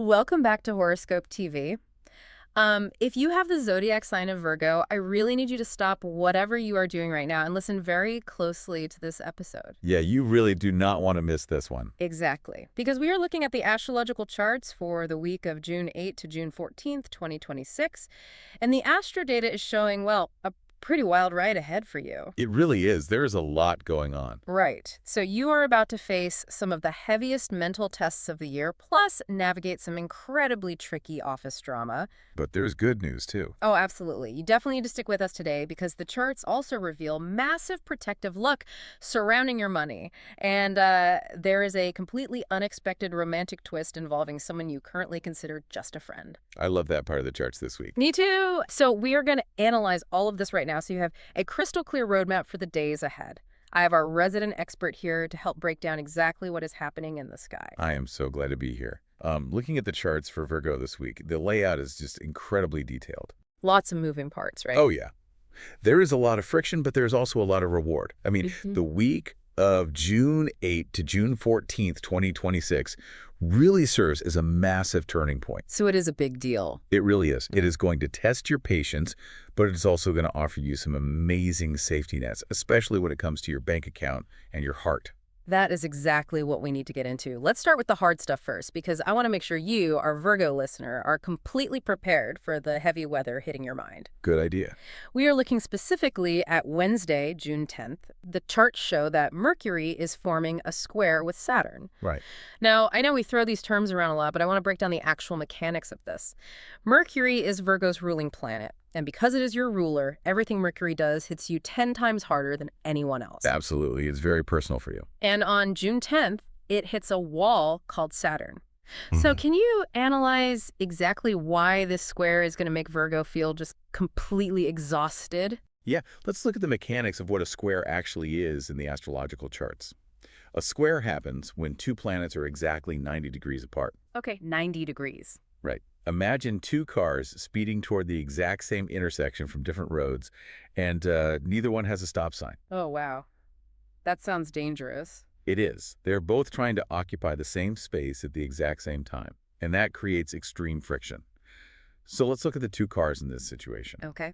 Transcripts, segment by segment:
Welcome back to Horoscope TV. If you have the zodiac sign of Virgo, I really need you to stop whatever you are doing right now and listen very closely to this episode. Yeah, you really do not want to miss this one. Exactly. Because we are looking at the astrological charts for the week of June 8th to June 14th, 2026. And the astro data is showing, well, a pretty wild ride ahead for you. It really is. There is a lot going on. Right. So you are about to face some of the heaviest mental tests of the year, plus navigate some incredibly tricky office drama. But there's good news, too. Oh, absolutely. You definitely need to stick with us today because the charts also reveal massive protective luck surrounding your money. And there is a completely unexpected romantic twist involving someone you currently consider just a friend. I love that part of the charts this week. Me too. So we are going to analyze all of this right now so you have a crystal clear roadmap for the days ahead. I have our resident expert here to help break down exactly what is happening in the sky. I am so glad to be here. Looking at the charts for Virgo this week, the layout is just incredibly detailed. Lots of moving parts, right? Oh, yeah. There is a lot of friction, but there's also a lot of reward. I mean, the week of June 8th to June 14th, 2026 really serves as a massive turning point. So it is a big deal. It really is. It is going to test your patience, but it's also going to offer you some amazing safety nets, especially when it comes to your bank account and your heart. That is exactly what we need to get into. Let's start with the hard stuff first, because I want to make sure you, our Virgo listener, are completely prepared for the heavy weather hitting your mind. Good idea. We are looking specifically at Wednesday, June 10th. The charts show that Mercury is forming a square with Saturn. Right. Now, I know we throw these terms around a lot, but I want to break down the actual mechanics of this. Mercury is Virgo's ruling planet. And because it is your ruler, everything Mercury does hits you 10 times harder than anyone else. Absolutely. It's very personal for you. And on June 10th, it hits a wall called Saturn. So can you analyze exactly why this square is going to make Virgo feel just completely exhausted? Yeah, let's look at the mechanics of what a square actually is in the astrological charts. A square happens when two planets are exactly 90 degrees apart. Okay, 90 degrees. Right. Imagine two cars speeding toward the exact same intersection from different roads, and neither one has a stop sign. Oh, wow. That sounds dangerous. It is. They're both trying to occupy the same space at the exact same time, and that creates extreme friction. So let's look at the two cars in this situation. Okay.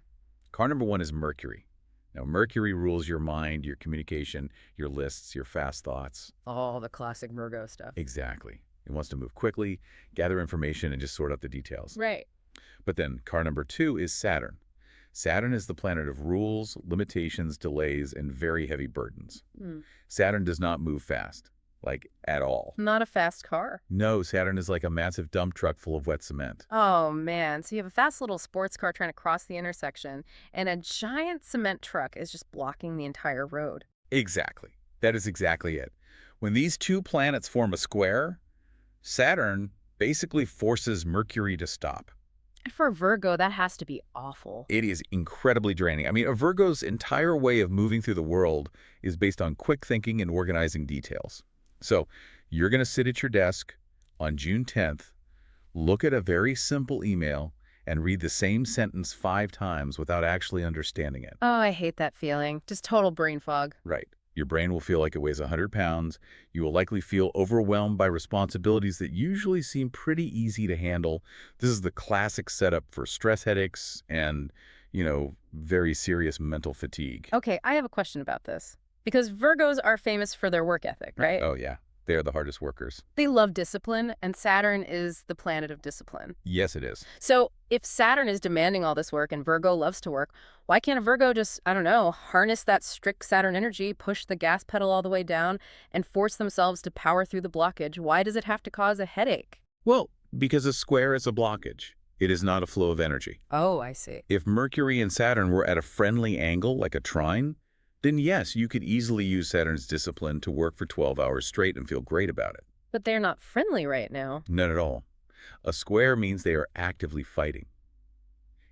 Car number one is Mercury. Now, Mercury rules your mind, your communication, your lists, your fast thoughts. All the classic Virgo stuff. Exactly. It wants to move quickly, gather information, and just sort out the details. Right. But then car number two is Saturn. Saturn is the planet of rules, limitations, delays, and very heavy burdens. Saturn does not move fast, like at all. Not a fast car. No, Saturn is like a massive dump truck full of wet cement. Oh, man. So you have a fast little sports car trying to cross the intersection, and a giant cement truck is just blocking the entire road. Exactly. That is exactly it. When these two planets form a square, Saturn basically forces Mercury to stop. And for Virgo, that has to be awful. It is incredibly draining. I mean, a Virgo's entire way of moving through the world is based on quick thinking and organizing details. So you're going to sit at your desk on June 10th, look at a very simple email, and read the same sentence 5 times without actually understanding it. Oh, I hate that feeling. Just total brain fog. Right. Your brain will feel like it weighs 100 pounds. You will likely feel overwhelmed by responsibilities that usually seem pretty easy to handle. This is the classic setup for stress headaches and, very serious mental fatigue. Okay, I have a question about this. Because Virgos are famous for their work ethic, right? Oh, yeah. They are the hardest workers. They love discipline, and Saturn is the planet of discipline. Yes, it is. So if Saturn is demanding all this work and Virgo loves to work, why can't a Virgo just, I don't know, harness that strict Saturn energy, push the gas pedal all the way down, and force themselves to power through the blockage? Why does it have to cause a headache? Well, because a square is a blockage. It is not a flow of energy. Oh, I see. If Mercury and Saturn were at a friendly angle, like a trine, then yes, you could easily use Saturn's discipline to work for 12 hours straight and feel great about it. But they're not friendly right now. Not at all. A square means they are actively fighting.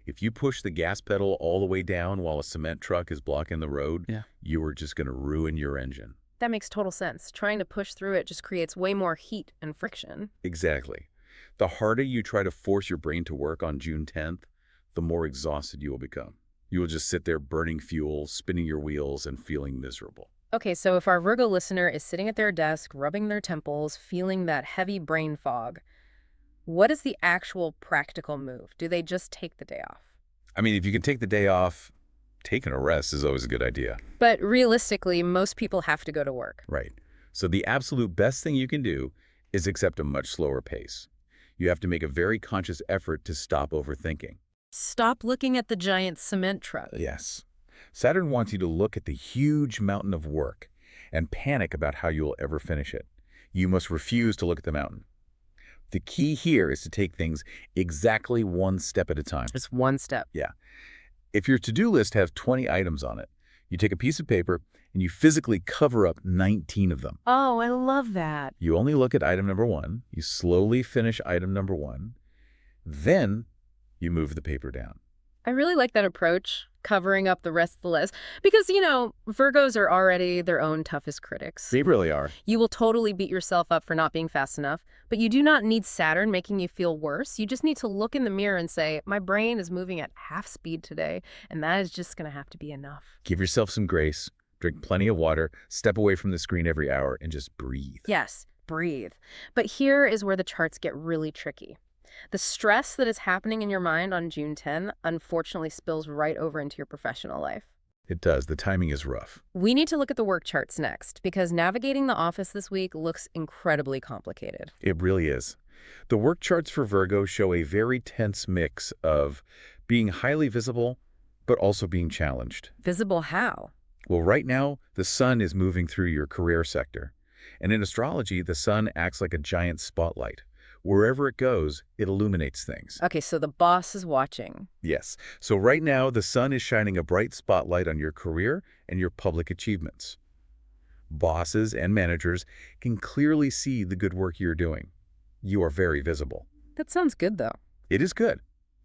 If you push the gas pedal all the way down while a cement truck is blocking the road, you are just going to ruin your engine. That makes total sense. Trying to push through it just creates way more heat and friction. Exactly. The harder you try to force your brain to work on June 10th, the more exhausted you will become. You will just sit there burning fuel, spinning your wheels, and feeling miserable. Okay, so if our Virgo listener is sitting at their desk, rubbing their temples, feeling that heavy brain fog, What is the actual practical move? Do they just take the day off? I mean, if you can take the day off, taking a rest is always a good idea. But realistically, most people have to go to work. Right. So the absolute best thing you can do is accept a much slower pace. You have to make a very conscious effort to stop overthinking. Stop looking at the giant cement truck. Yes. Saturn wants you to look at the huge mountain of work and panic about how you will ever finish it. You must refuse to look at the mountain. The key here is to take things exactly one step at a time. Just one step. Yeah. If your to-do list has 20 items on it, you take a piece of paper and you physically cover up 19 of them. Oh, I love that. You only look at item number 1, you slowly finish item number 1, then you move the paper down. I really like that approach, covering up the rest of the list, because, Virgos are already their own toughest critics. They really are. You will totally beat yourself up for not being fast enough, but you do not need Saturn making you feel worse. You just need to look in the mirror and say, my brain is moving at half speed today, and that is just going to have to be enough. Give yourself some grace, drink plenty of water, step away from the screen every hour, and just breathe. Yes, breathe. But here is where the charts get really tricky. The stress that is happening in your mind on June 10 unfortunately spills right over into your professional life. It does. The timing is rough. We need to look at the work charts next, because navigating the office this week looks incredibly complicated. It really is. The work charts for Virgo show a very tense mix of being highly visible, but also being challenged. Visible how? Well, right now, the sun is moving through your career sector. And in astrology, the sun acts like a giant spotlight. Wherever it goes, it illuminates things. Okay, so the boss is watching. Yes. So right now, the sun is shining a bright spotlight on your career and your public achievements. Bosses and managers can clearly see the good work you're doing. You are very visible. That sounds good, though. It is good.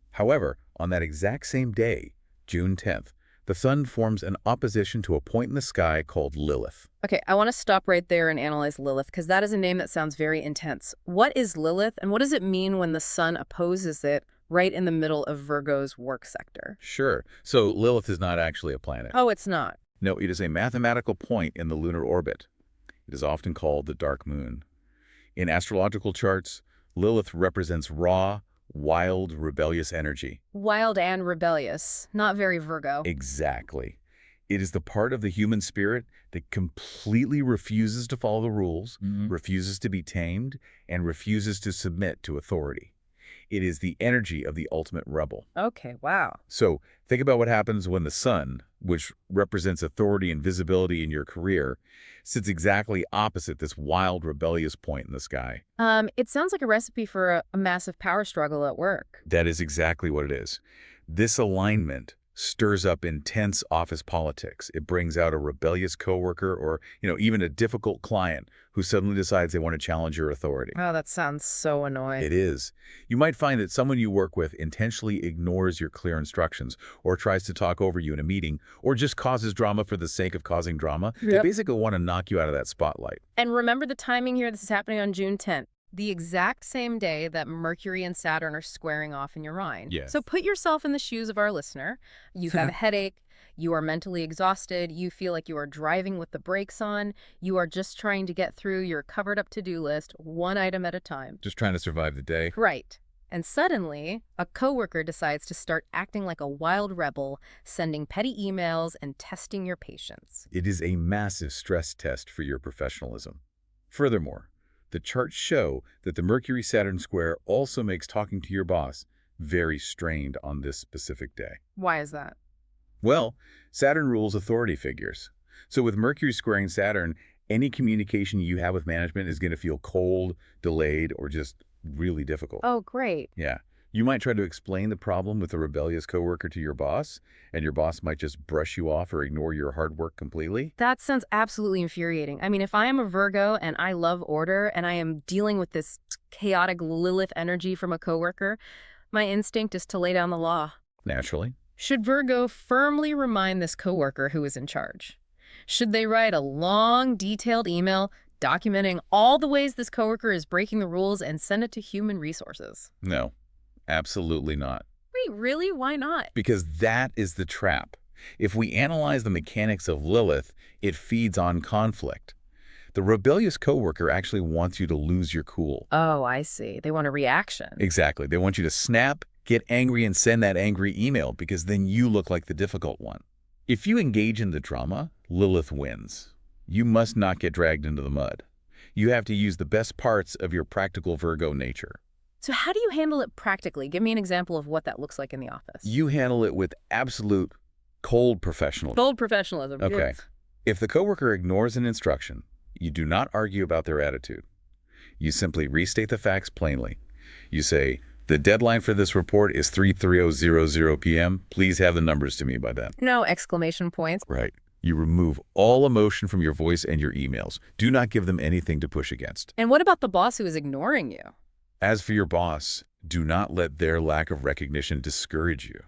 However, on that exact same day, June 10th, the sun forms an opposition to a point in the sky called Lilith. Okay, I want to stop right there and analyze Lilith, because that is a name that sounds very intense. What is Lilith, and what does it mean when the sun opposes it right in the middle of Virgo's work sector? Sure. So Lilith is not actually a planet. Oh, it's not. No, it is a mathematical point in the lunar orbit. It is often called the dark moon. In astrological charts, Lilith represents raw, wild, rebellious energy. Wild and rebellious. Not very Virgo. Exactly. It is the part of the human spirit that completely refuses to follow the rules, refuses to be tamed, and refuses to submit to authority. It is the energy of the ultimate rebel. Okay, wow. So think about what happens when the sun, which represents authority and visibility in your career, sits exactly opposite this wild, rebellious point in the sky. It sounds like a recipe for a massive power struggle at work. That is exactly what it is. This alignment stirs up intense office politics. It brings out a rebellious coworker or, even a difficult client who suddenly decides they want to challenge your authority. Oh, that sounds so annoying. It is. You might find that someone you work with intentionally ignores your clear instructions or tries to talk over you in a meeting or just causes drama for the sake of causing drama. They basically want to knock you out of that spotlight. And remember the timing here. This is happening on June 10th. The exact same day that Mercury and Saturn are squaring off in your mind. Yes. So put yourself in the shoes of our listener. You have a headache. You are mentally exhausted. You feel like you are driving with the brakes on. You are just trying to get through your covered up to-do list, one item at a time. Just trying to survive the day. Right. And suddenly, a coworker decides to start acting like a wild rebel, sending petty emails and testing your patience. It is a massive stress test for your professionalism. Furthermore, the charts show that the Mercury-Saturn square also makes talking to your boss very strained on this specific day. Why is that? Well, Saturn rules authority figures. So with Mercury squaring Saturn, any communication you have with management is going to feel cold, delayed, or just really difficult. Oh, great. Yeah. You might try to explain the problem with a rebellious coworker to your boss, and your boss might just brush you off or ignore your hard work completely. That sounds absolutely infuriating. I mean, if I am a Virgo and I love order and I am dealing with this chaotic Lilith energy from a coworker, my instinct is to lay down the law. Naturally. Should Virgo firmly remind this coworker who is in charge? Should they write a long, detailed email documenting all the ways this coworker is breaking the rules and send it to human resources? No, absolutely not. Wait, really? Why not? Because that is the trap. If we analyze the mechanics of Lilith, it feeds on conflict. The rebellious coworker actually wants you to lose your cool. Oh, I see. They want a reaction. Exactly. They want you to snap, get angry, and send that angry email because then you look like the difficult one. If you engage in the drama, Lilith wins. You must not get dragged into the mud. You have to use the best parts of your practical Virgo nature. So how do you handle it practically? Give me an example of what that looks like in the office. You handle it with absolute cold professionalism. Bold professionalism. Okay. Yes. If the coworker ignores an instruction, you do not argue about their attitude. You simply restate the facts plainly. You say, the deadline for this report is 3:30 p.m. Please have the numbers to me by then. No exclamation points. Right. You remove all emotion from your voice and your emails. Do not give them anything to push against. And what about the boss who is ignoring you? As for your boss, do not let their lack of recognition discourage you.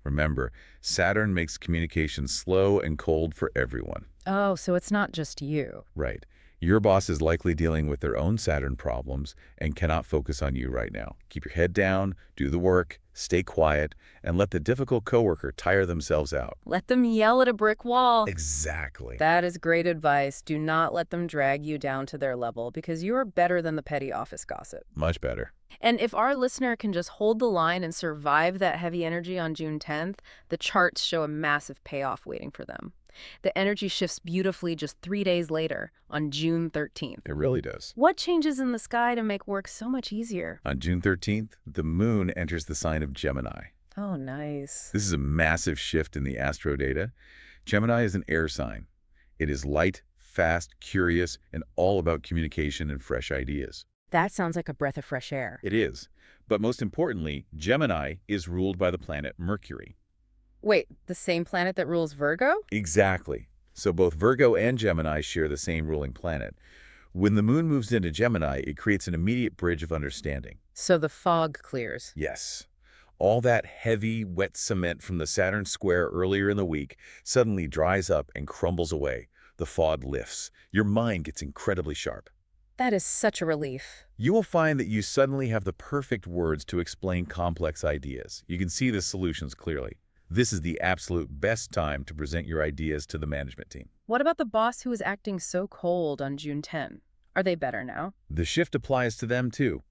Remember, Saturn makes communication slow and cold for everyone. Oh, so it's not just you. Right. Your boss is likely dealing with their own Saturn problems and cannot focus on you right now. Keep your head down, do the work, stay quiet, and let the difficult coworker tire themselves out. Let them yell at a brick wall. Exactly. That is great advice. Do not let them drag you down to their level because you are better than the petty office gossip. Much better. And if our listener can just hold the line and survive that heavy energy on June 10th, the charts show a massive payoff waiting for them. The energy shifts beautifully just 3 days later, on June 13th. It really does. What changes in the sky to make work so much easier? On June 13th, the moon enters the sign of Gemini. Oh, nice. This is a massive shift in the astro data. Gemini is an air sign. It is light, fast, curious, and all about communication and fresh ideas. That sounds like a breath of fresh air. It is. But most importantly, Gemini is ruled by the planet Mercury. Wait, the same planet that rules Virgo? Exactly. So both Virgo and Gemini share the same ruling planet. When the moon moves into Gemini, it creates an immediate bridge of understanding. So the fog clears. Yes. All that heavy, wet cement from the Saturn square earlier in the week suddenly dries up and crumbles away. The fog lifts. Your mind gets incredibly sharp. That is such a relief. You will find that you suddenly have the perfect words to explain complex ideas. You can see the solutions clearly. This is the absolute best time to present your ideas to the management team. What about the boss who is acting so cold on June 10? Are they better now? The shift applies to them too.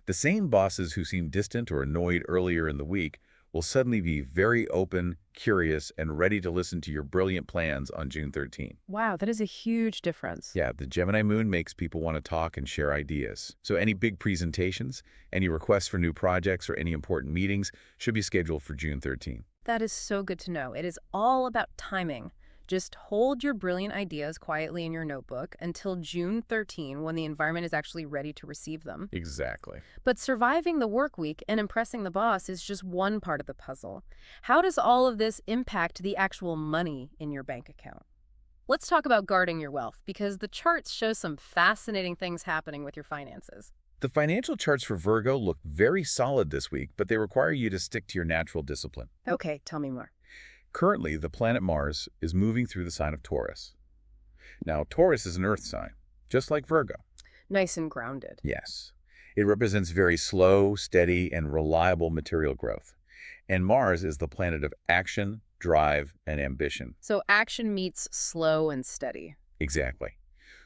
The same bosses who seemed distant or annoyed earlier in the week will suddenly be very open, curious, and ready to listen to your brilliant plans on June 13. Wow, that is a huge difference. Yeah, the Gemini moon makes people want to talk and share ideas. So any big presentations, any requests for new projects, or any important meetings should be scheduled for June 13. That is so good to know. It is all about timing. Just hold your brilliant ideas quietly in your notebook until June 13 when the environment is actually ready to receive them. Exactly. But surviving the work week and impressing the boss is just one part of the puzzle. How does all of this impact the actual money in your bank account? Let's talk about guarding your wealth because the charts show some fascinating things happening with your finances. The financial charts for Virgo look very solid this week, but they require you to stick to your natural discipline. Okay, tell me more. Currently, the planet Mars is moving through the sign of Taurus. Now, Taurus is an earth sign, just like Virgo. Nice and grounded. Yes. It represents very slow, steady, and reliable material growth. And Mars is the planet of action, drive, and ambition. So action meets slow and steady. Exactly.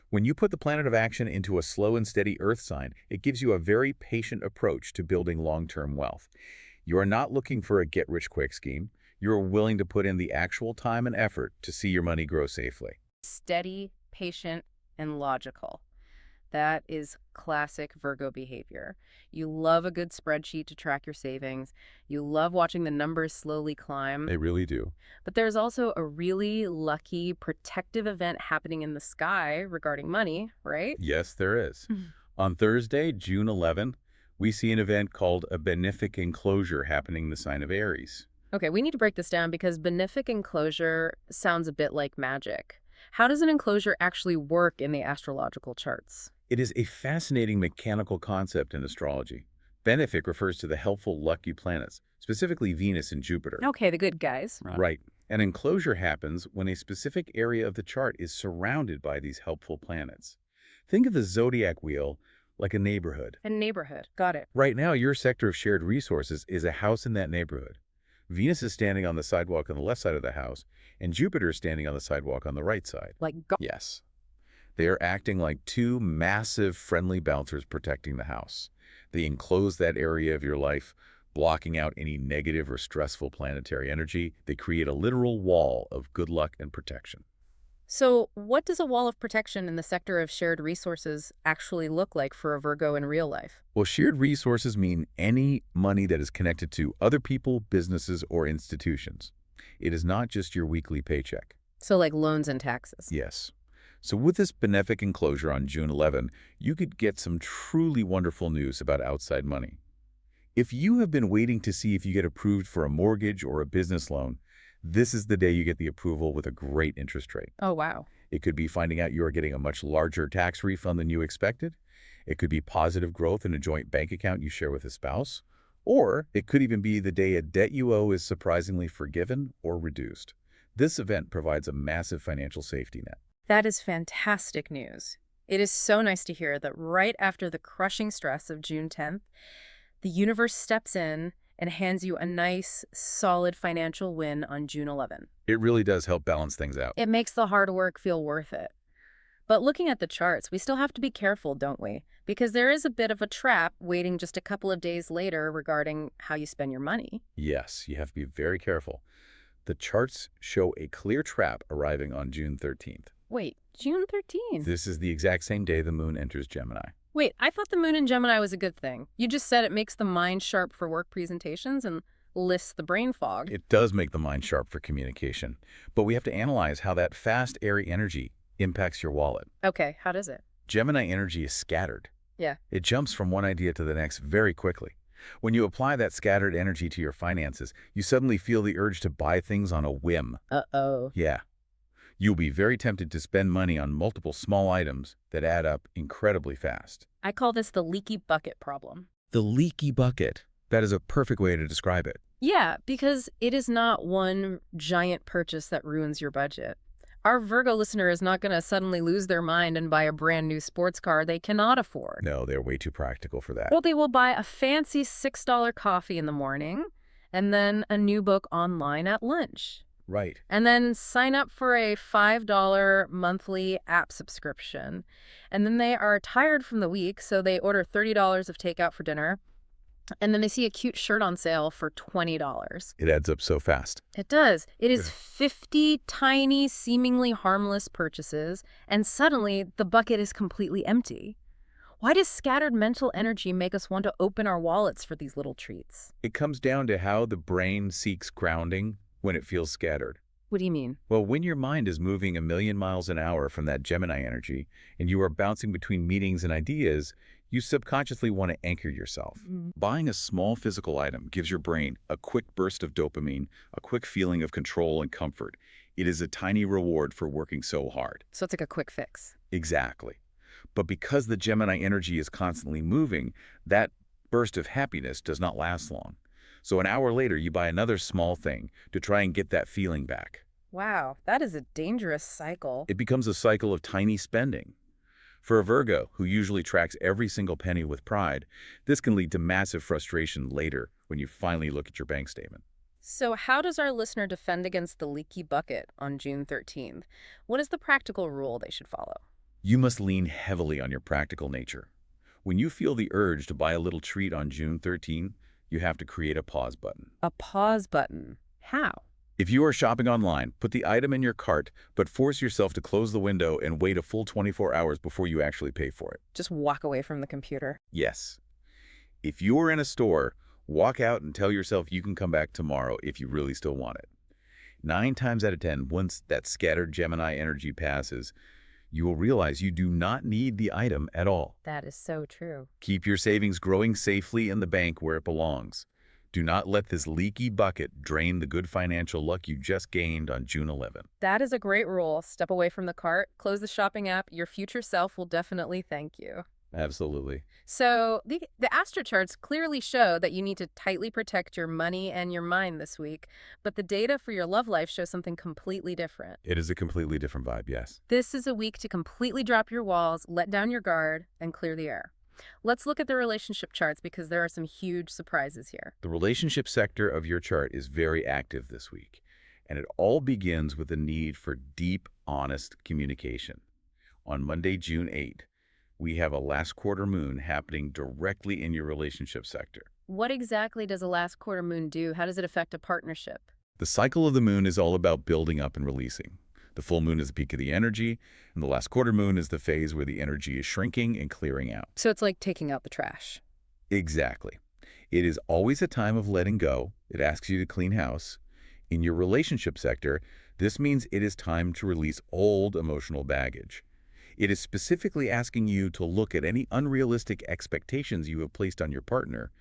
When you put the planet of action into a slow and steady earth sign, it gives you a very patient approach to building long-term wealth. You are not looking for a get-rich-quick scheme. You are willing to put in the actual time and effort to see your money grow safely. Steady, patient, and logical. That is classic Virgo behavior. You love a good spreadsheet to track your savings. You love watching the numbers slowly climb. They really do. But there's also a really lucky, protective event happening in the sky regarding money, right? Yes, there is. On Thursday, June 11, we see an event called a benefic enclosure happening in the sign of Aries. Okay, we need to break this down because benefic enclosure sounds a bit like magic. How does an enclosure actually work in the astrological charts? It is a fascinating mechanical concept in astrology. Benefic refers to the helpful, lucky planets, specifically Venus and Jupiter. Okay, the good guys. Right. An enclosure happens when a specific area of the chart is surrounded by these helpful planets. Think of the zodiac wheel like a neighborhood. A neighborhood. Got it. Right now, your sector of shared resources is a house in that neighborhood. Venus is standing on the sidewalk on the left side of the house, and Jupiter is standing on the sidewalk on the right side. Like Yes. They're acting like two massive friendly bouncers protecting the house. They enclose that area of your life, blocking out any negative or stressful planetary energy. They create a literal wall of good luck and protection. So, what does a wall of protection in the sector of shared resources actually look like for a Virgo in real life? Well, shared resources mean any money that is connected to other people, businesses, or institutions. It is not just your weekly paycheck. So, like loans and taxes. Yes. So with this benefic enclosure on June 11, you could get some truly wonderful news about outside money. If you have been waiting to see if you get approved for a mortgage or a business loan, this is the day you get the approval with a great interest rate. Oh, wow. It could be finding out you are getting a much larger tax refund than you expected. It could be positive growth in a joint bank account you share with a spouse. Or it could even be the day a debt you owe is surprisingly forgiven or reduced. This event provides a massive financial safety net. That is fantastic news. It is so nice to hear that right after the crushing stress of June 10th, the universe steps in and hands you a nice, solid financial win on June 11th. It really does help balance things out. It makes the hard work feel worth it. But looking at the charts, we still have to be careful, don't we? Because there is a bit of a trap waiting just a couple of days later regarding how you spend your money. Yes, you have to be very careful. The charts show a clear trap arriving on June 13th. Wait, June 13th? This is the exact same day the moon enters Gemini. Wait, I thought the moon in Gemini was a good thing. You just said it makes the mind sharp for work presentations and lists the brain fog. It does make the mind sharp for communication, but we have to analyze how that fast, airy energy impacts your wallet. Okay, how does it? Gemini energy is scattered. Yeah. It jumps from one idea to the next very quickly. When you apply that scattered energy to your finances, you suddenly feel the urge to buy things on a whim. Uh-oh. Yeah. You'll be very tempted to spend money on multiple small items that add up incredibly fast. I call this the leaky bucket problem. The leaky bucket. That is a perfect way to describe it. Yeah, because it is not one giant purchase that ruins your budget. Our Virgo listener is not going to suddenly lose their mind and buy a brand new sports car they cannot afford. No, they're way too practical for that. Well, they will buy a fancy $6 coffee in the morning and then a new book online at lunch. Right. And then sign up for a $5 monthly app subscription. And then they are tired from the week, so they order $30 of takeout for dinner. And then they see a cute shirt on sale for $20. It adds up so fast. It does. It is Yeah. 50 tiny, seemingly harmless purchases, and suddenly the bucket is completely empty. Why does scattered mental energy make us want to open our wallets for these little treats? It comes down to how the brain seeks grounding when it feels scattered. What do you mean? Well, when your mind is moving a million miles an hour from that Gemini energy and you are bouncing between meetings and ideas, you subconsciously want to anchor yourself. Buying a small physical item gives your brain a quick burst of dopamine, a quick feeling of control and comfort. It is a tiny reward for working so hard. So it's like a quick fix. Exactly. But because the Gemini energy is constantly moving, that burst of happiness does not last long. So an hour later, you buy another small thing to try and get that feeling back. Wow, that is a dangerous cycle. It becomes a cycle of tiny spending. For a Virgo, who usually tracks every single penny with pride, this can lead to massive frustration later when you finally look at your bank statement. So how does our listener defend against the leaky bucket on June 13th? What is the practical rule they should follow? You must lean heavily on your practical nature. When you feel the urge to buy a little treat on June 13, you have to create a pause button. A pause button. How? If you are shopping online, put the item in your cart, but force yourself to close the window and wait a full 24 hours before you actually pay for it. Just walk away from the computer. Yes. If you are in a store, walk out and tell yourself you can come back tomorrow if you really still want it. 9 times out of 10, once that scattered Gemini energy passes, you will realize you do not need the item at all. That is so true. Keep your savings growing safely in the bank where it belongs. Do not let this leaky bucket drain the good financial luck you just gained on June 11th. That is a great rule. Step away from the cart, close the shopping app. Your future self will definitely thank you. Absolutely. So the astro charts clearly show that you need to tightly protect your money and your mind this week, but the data for your love life shows something completely different. It is a completely different vibe, yes. This is a week to completely drop your walls, let down your guard, and clear the air. Let's look at the relationship charts because there are some huge surprises here. The relationship sector of your chart is very active this week, and it all begins with the need for deep, honest communication. On Monday, June 8th, we have a last quarter moon happening directly in your relationship sector. What exactly does a last quarter moon do? How does it affect a partnership? The cycle of the moon is all about building up and releasing. The full moon is the peak of the energy, and the last quarter moon is the phase where the energy is shrinking and clearing out. So it's like taking out the trash. Exactly. It is always a time of letting go. It asks you to clean house. In your relationship sector, this means it is time to release old emotional baggage. It is specifically asking you to look at any unrealistic expectations you have placed on your partner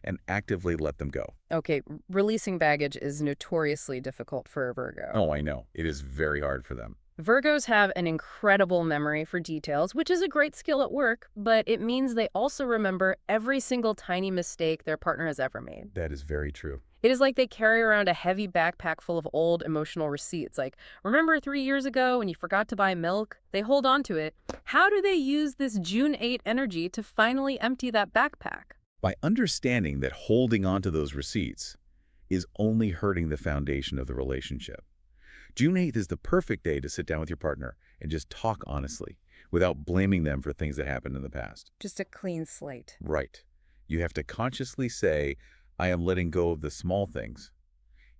and actively let them go. Okay, releasing baggage is notoriously difficult for a Virgo. Oh, I know. It is very hard for them. Virgos have an incredible memory for details, which is a great skill at work, but it means they also remember every single tiny mistake their partner has ever made. That is very true. It is like they carry around a heavy backpack full of old emotional receipts. Like, remember 3 years ago when you forgot to buy milk? They hold on to it. How do they use this June 8 energy to finally empty that backpack? By understanding that holding on to those receipts is only hurting the foundation of the relationship. June 8th is the perfect day to sit down with your partner and just talk honestly, without blaming them for things that happened in the past. Just a clean slate. Right. You have to consciously say, I am letting go of the small things.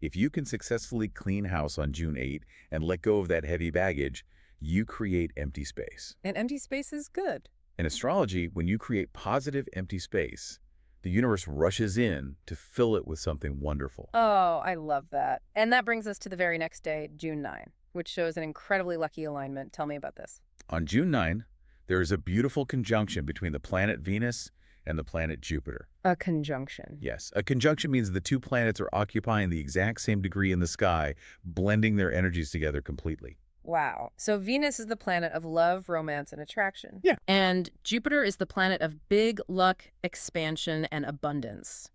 If you can successfully clean house on June 8th and let go of that heavy baggage, you create empty space. And empty space is good. In astrology, when you create positive empty space, the universe rushes in to fill it with something wonderful. Oh, I love that. And that brings us to the very next day, June 9, which shows an incredibly lucky alignment. Tell me about this. On June 9, there is a beautiful conjunction between the planet Venus and the planet Jupiter. A conjunction. Yes, a conjunction means the two planets are occupying the exact same degree in the sky, blending their energies together completely. Wow. So Venus is the planet of love, romance, and attraction. Yeah. And Jupiter is the planet of big luck, expansion, and abundance.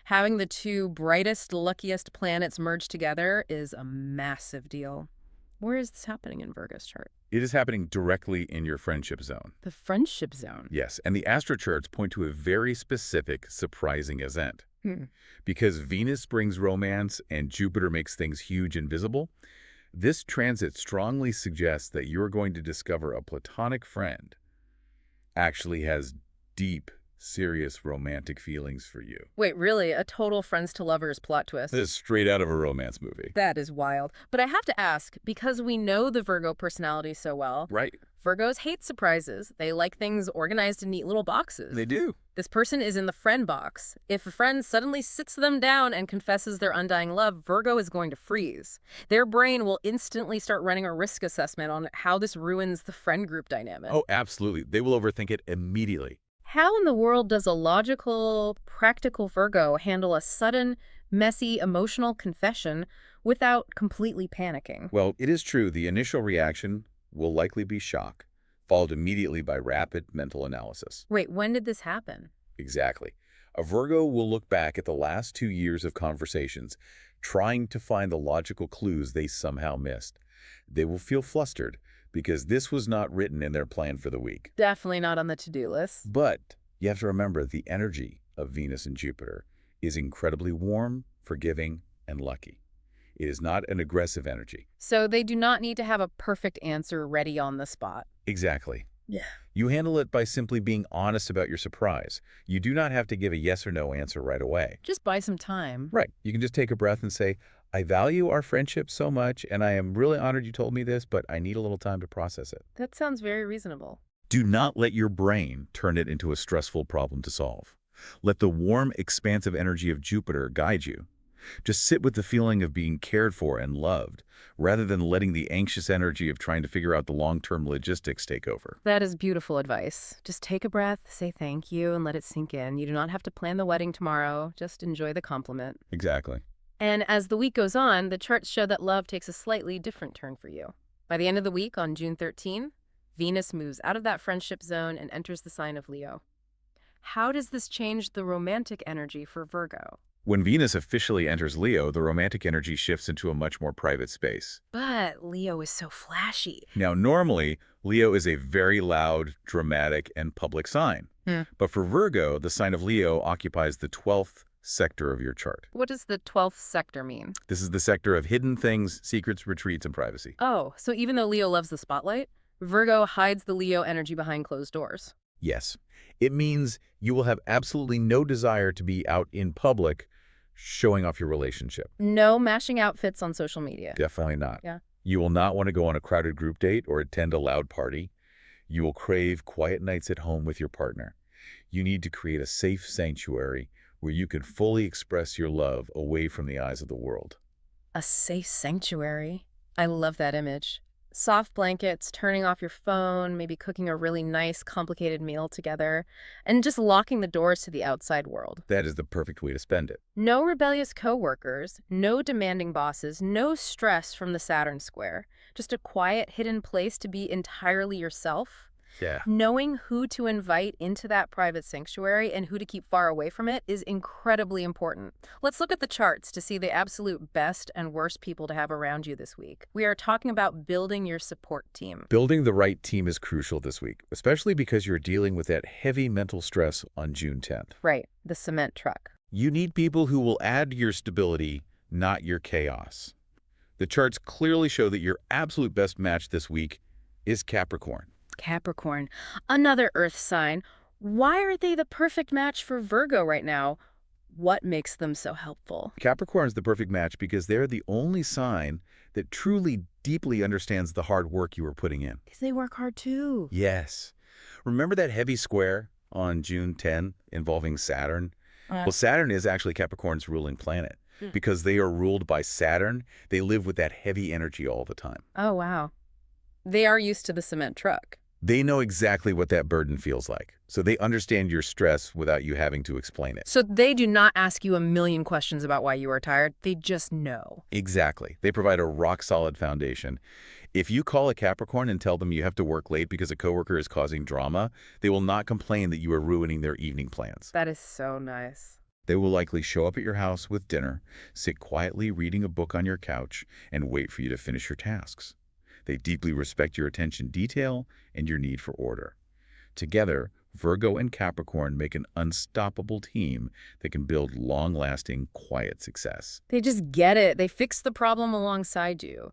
Having the two brightest, luckiest planets merge together is a massive deal. Where is this happening in Virgo's chart? It is happening directly in your friendship zone. The friendship zone. Yes, and the astro charts point to a very specific, surprising event. Because Venus brings romance and Jupiter makes things huge and visible, this transit strongly suggests that you're going to discover a platonic friend actually has deep, serious romantic feelings for you. Wait, really? A total friends to lovers plot twist? This is straight out of a romance movie. That is wild. But I have to ask, because we know the Virgo personality so well, Right. Virgos hate surprises. They like things organized in neat little boxes. They do. This person is in the friend box. If a friend suddenly sits them down and confesses their undying love, Virgo is going to freeze. Their brain will instantly start running a risk assessment on how this ruins the friend group dynamic. Oh, absolutely. They will overthink it immediately. How in the world does a logical, practical Virgo handle a sudden, messy, emotional confession without completely panicking? Well, it is true the initial reaction will likely be shock, followed immediately by rapid mental analysis. Wait, when did this happen? Exactly. A Virgo will look back at the last 2 years of conversations, trying to find the logical clues they somehow missed. They will feel flustered because this was not written in their plan for the week. Definitely not on the to-do list. But you have to remember the energy of Venus and Jupiter is incredibly warm, forgiving, and lucky. It is not an aggressive energy. So they do not need to have a perfect answer ready on the spot. Exactly. Yeah. You handle it by simply being honest about your surprise. You do not have to give a yes or no answer right away. Just buy some time. Right. You can just take a breath and say, I value our friendship so much, and I am really honored you told me this, but I need a little time to process it. That sounds very reasonable. Do not let your brain turn it into a stressful problem to solve. Let the warm, expansive energy of Jupiter guide you. Just sit with the feeling of being cared for and loved, rather than letting the anxious energy of trying to figure out the long-term logistics take over. That is beautiful advice. Just take a breath, say thank you, and let it sink in. You do not have to plan the wedding tomorrow. Just enjoy the compliment. Exactly. And as the week goes on, the charts show that love takes a slightly different turn for you. By the end of the week, on June 13, Venus moves out of that friendship zone and enters the sign of Leo. How does this change the romantic energy for Virgo? When Venus officially enters Leo, the romantic energy shifts into a much more private space. But Leo is so flashy. Now, normally, Leo is a very loud, dramatic, and public sign. But for Virgo, the sign of Leo occupies the 12th sector of your chart. What does the 12th sector mean? This is the sector of hidden things, secrets, retreats, and privacy. Oh, so even though Leo loves the spotlight, Virgo hides the Leo energy behind closed doors. Yes, it means you will have absolutely no desire to be out in public showing off your relationship. No mashing outfits on social media. Definitely not. Yeah. You will not want to go on a crowded group date or attend a loud party. You will crave quiet nights at home with your partner. You need to create a safe sanctuary where you can fully express your love away from the eyes of the world. A safe sanctuary. I love that image. Soft blankets, turning off your phone, maybe cooking a really nice, complicated meal together, and just locking the doors to the outside world. That is the perfect way to spend it. No rebellious coworkers, no demanding bosses, no stress from the Saturn square. Just a quiet, hidden place to be entirely yourself. Yeah. Knowing who to invite into that private sanctuary and who to keep far away from it is incredibly important. Let's look at the charts to see the absolute best and worst people to have around you this week. We are talking about building your support team. Building the right team is crucial this week, especially because you're dealing with that heavy mental stress on June 10th. Right, the cement truck. You need people who will add to your stability, not your chaos. The charts clearly show that your absolute best match this week is Capricorn. Capricorn, another earth sign. Why are they the perfect match for Virgo right now? What makes them so helpful? Capricorn is the perfect match because they're the only sign that truly deeply understands the hard work you are putting in. Because they work hard too. Yes. Remember that heavy square on June 10 involving Saturn? Well, Saturn is actually Capricorn's ruling planet. Because they are ruled by Saturn, they live with that heavy energy all the time. Oh, wow. They are used to the cement truck. They know exactly what that burden feels like, so they understand your stress without you having to explain it. So they do not ask you a million questions about why you are tired. They just know. Exactly. They provide a rock-solid foundation. If you call a Capricorn and tell them you have to work late because a coworker is causing drama, they will not complain that you are ruining their evening plans. That is so nice. They will likely show up at your house with dinner, sit quietly reading a book on your couch, and wait for you to finish your tasks. They deeply respect your attention detail and your need for order. Together, Virgo and Capricorn make an unstoppable team that can build long-lasting, quiet success. They just get it. They fix the problem alongside you.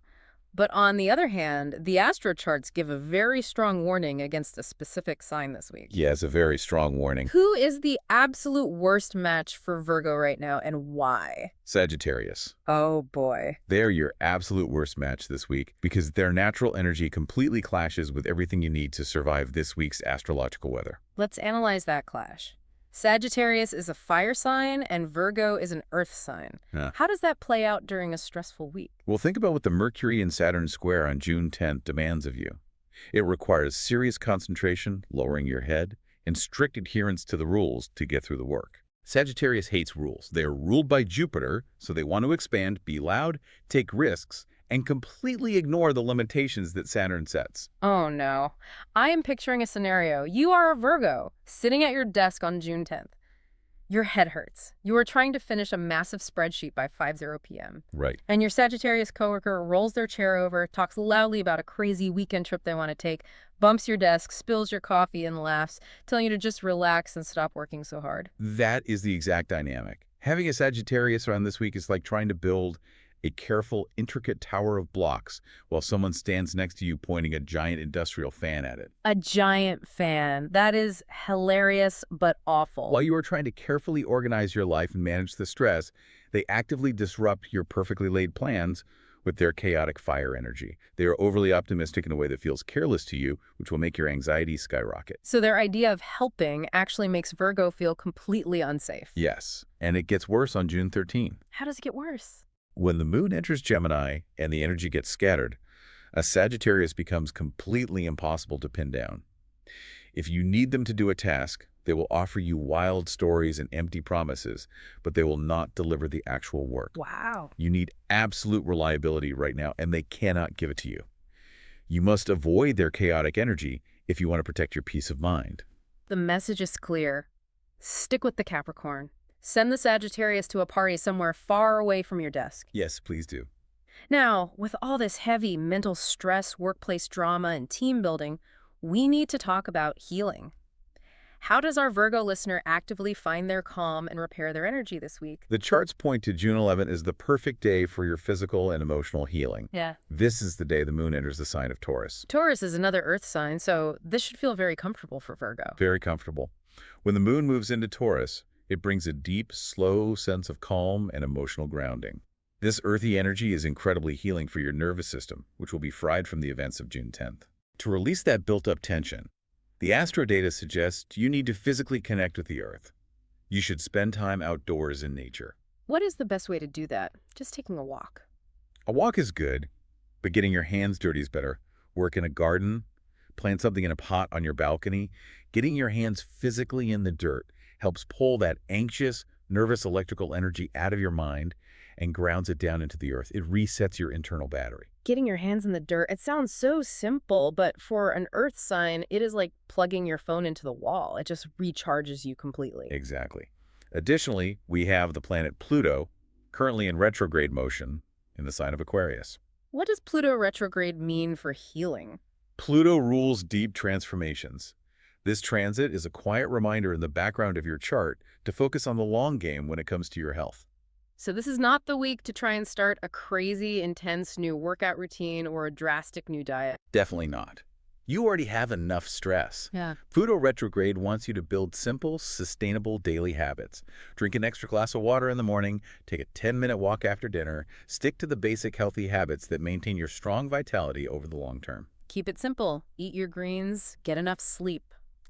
But on the other hand, the astro charts give a very strong warning against a specific sign this week. Yeah, it's a very strong warning. Who is the absolute worst match for Virgo right now and why? Sagittarius. Oh boy. They're your absolute worst match this week because their natural energy completely clashes with everything you need to survive this week's astrological weather. Let's analyze that clash. Sagittarius is a fire sign and Virgo is an earth sign. Huh. How does that play out during a stressful week? Well, think about what the Mercury and Saturn square on June 10th demands of you. It requires serious concentration, lowering your head, and strict adherence to the rules to get through the work. Sagittarius hates rules. They are ruled by Jupiter, so they want to expand, be loud, take risks, and completely ignore the limitations that Saturn sets. Oh no. I am picturing a scenario. You are a Virgo, sitting at your desk on June 10th. Your head hurts. You are trying to finish a massive spreadsheet by 5:00 p.m. Right. And your Sagittarius coworker rolls their chair over, talks loudly about a crazy weekend trip they want to take, bumps your desk, spills your coffee, and laughs, telling you to just relax and stop working so hard. That is the exact dynamic. Having a Sagittarius around this week is like trying to build a careful, intricate tower of blocks while someone stands next to you pointing a giant industrial fan at it. A giant fan. That is hilarious but awful. While you are trying to carefully organize your life and manage the stress, they actively disrupt your perfectly laid plans with their chaotic fire energy. They are overly optimistic in a way that feels careless to you, which will make your anxiety skyrocket. So their idea of helping actually makes Virgo feel completely unsafe. Yes, and it gets worse on June 13. How does it get worse? When the moon enters Gemini and the energy gets scattered, a Sagittarius becomes completely impossible to pin down. If you need them to do a task, they will offer you wild stories and empty promises, but they will not deliver the actual work. Wow. You need absolute reliability right now, and they cannot give it to you. You must avoid their chaotic energy if you want to protect your peace of mind. The message is clear. Stick with the Capricorn. Send the Sagittarius to a party somewhere far away from your desk. Yes, please do. Now, with all this heavy mental stress, workplace drama, and team building, we need to talk about healing. How does our Virgo listener actively find their calm and repair their energy this week? The charts point to June 11th as the perfect day for your physical and emotional healing. Yeah. This is the day the moon enters the sign of Taurus. Taurus is another earth sign, so this should feel very comfortable for Virgo. Very comfortable. When the moon moves into Taurus, it brings a deep, slow sense of calm and emotional grounding. This earthy energy is incredibly healing for your nervous system, which will be fried from the events of June 10th. To release that built-up tension, the astro data suggests you need to physically connect with the earth. You should spend time outdoors in nature. What is the best way to do that? Just taking a walk. A walk is good, but getting your hands dirty is better. Work in a garden, plant something in a pot on your balcony. Getting your hands physically in the dirt helps pull that anxious, nervous electrical energy out of your mind and grounds it down into the earth. It resets your internal battery. Getting your hands in the dirt, it sounds so simple, but for an earth sign, it is like plugging your phone into the wall. It just recharges you completely. Exactly. Additionally, we have the planet Pluto, currently in retrograde motion in the sign of Aquarius. What does Pluto retrograde mean for healing? Pluto rules deep transformations. This transit is a quiet reminder in the background of your chart to focus on the long game when it comes to your health. So this is not the week to try and start a crazy, intense new workout routine or a drastic new diet. Definitely not. You already have enough stress. Yeah. Pluto retrograde wants you to build simple, sustainable daily habits. Drink an extra glass of water in the morning, take a 10-minute walk after dinner, stick to the basic healthy habits that maintain your strong vitality over the long term. Keep it simple. Eat your greens, get enough sleep.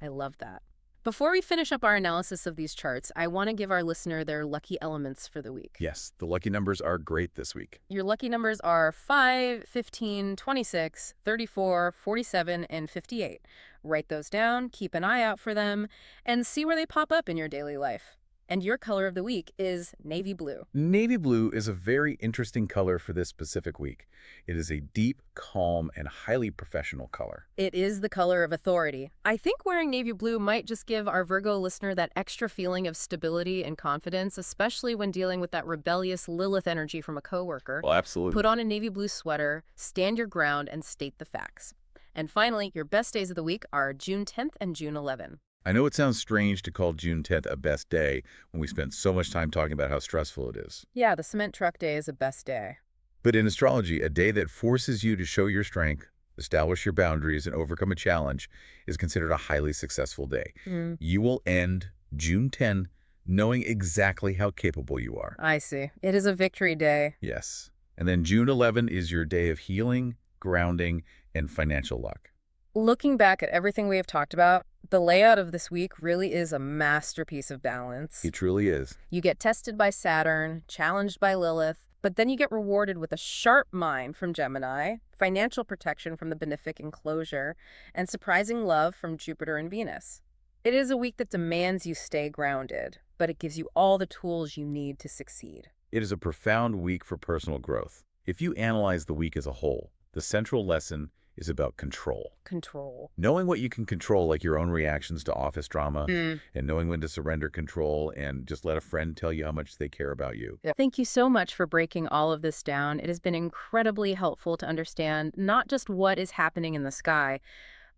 I love that. Before we finish up our analysis of these charts, I want to give our listener their lucky elements for the week. Yes, the lucky numbers are great this week. Your lucky numbers are 5, 15, 26, 34, 47, and 58. Write those down, keep an eye out for them, and see where they pop up in your daily life. And your color of the week is navy blue. Navy blue is a very interesting color for this specific week. It is a deep, calm, and highly professional color. It is the color of authority. I think wearing navy blue might just give our Virgo listener that extra feeling of stability and confidence, especially when dealing with that rebellious Lilith energy from a coworker. Well, absolutely. Put on a navy blue sweater, stand your ground, and state the facts. And finally, your best days of the week are June 10th and June 11th. I know it sounds strange to call June 10th a best day when we spend so much time talking about how stressful it is. Yeah, the cement truck day is a best day. But in astrology, a day that forces you to show your strength, establish your boundaries, and overcome a challenge is considered a highly successful day. You will end June 10 knowing exactly how capable you are. I see. It is a victory day. Yes. And then June 11 is your day of healing, grounding, and financial luck. Looking back at everything we have talked about, the layout of this week really is a masterpiece of balance. It truly is. You get tested by Saturn, challenged by Lilith, but then you get rewarded with a sharp mind from Gemini, financial protection from the benefic enclosure, and surprising love from Jupiter and Venus. It is a week that demands you stay grounded, but it gives you all the tools you need to succeed. It is a profound week for personal growth. If you analyze the week as a whole, the central lesson is about control. Control. Knowing what you can control, like your own reactions to office drama, and knowing when to surrender control and just let a friend tell you how much they care about you. Yeah. Thank you so much for breaking all of this down. It has been incredibly helpful to understand not just what is happening in the sky,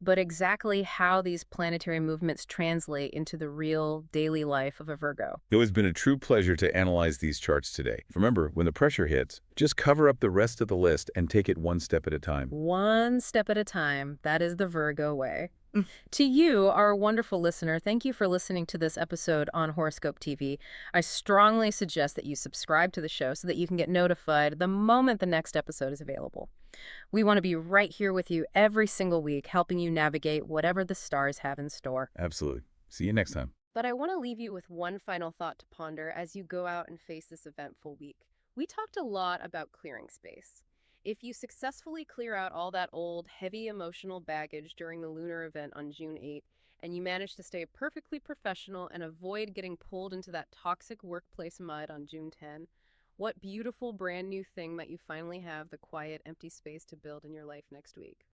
but exactly how these planetary movements translate into the real daily life of a Virgo. It has been a true pleasure to analyze these charts today. Remember, when the pressure hits, just cover up the rest of the list and take it one step at a time. One step at a time. That is the Virgo way. To you, our wonderful listener, thank you for listening to this episode on Horoscope TV. I strongly suggest that you subscribe to the show so that you can get notified the moment the next episode is available. We want to be right here with you every single week, helping you navigate whatever the stars have in store. Absolutely. See you next time. But I want to leave you with one final thought to ponder as you go out and face this eventful week. We talked a lot about clearing space. If you successfully clear out all that old, heavy emotional baggage during the lunar event on June 8, and you manage to stay perfectly professional and avoid getting pulled into that toxic workplace mud on June 10, what beautiful brand new thing might you finally have the quiet, empty space to build in your life next week?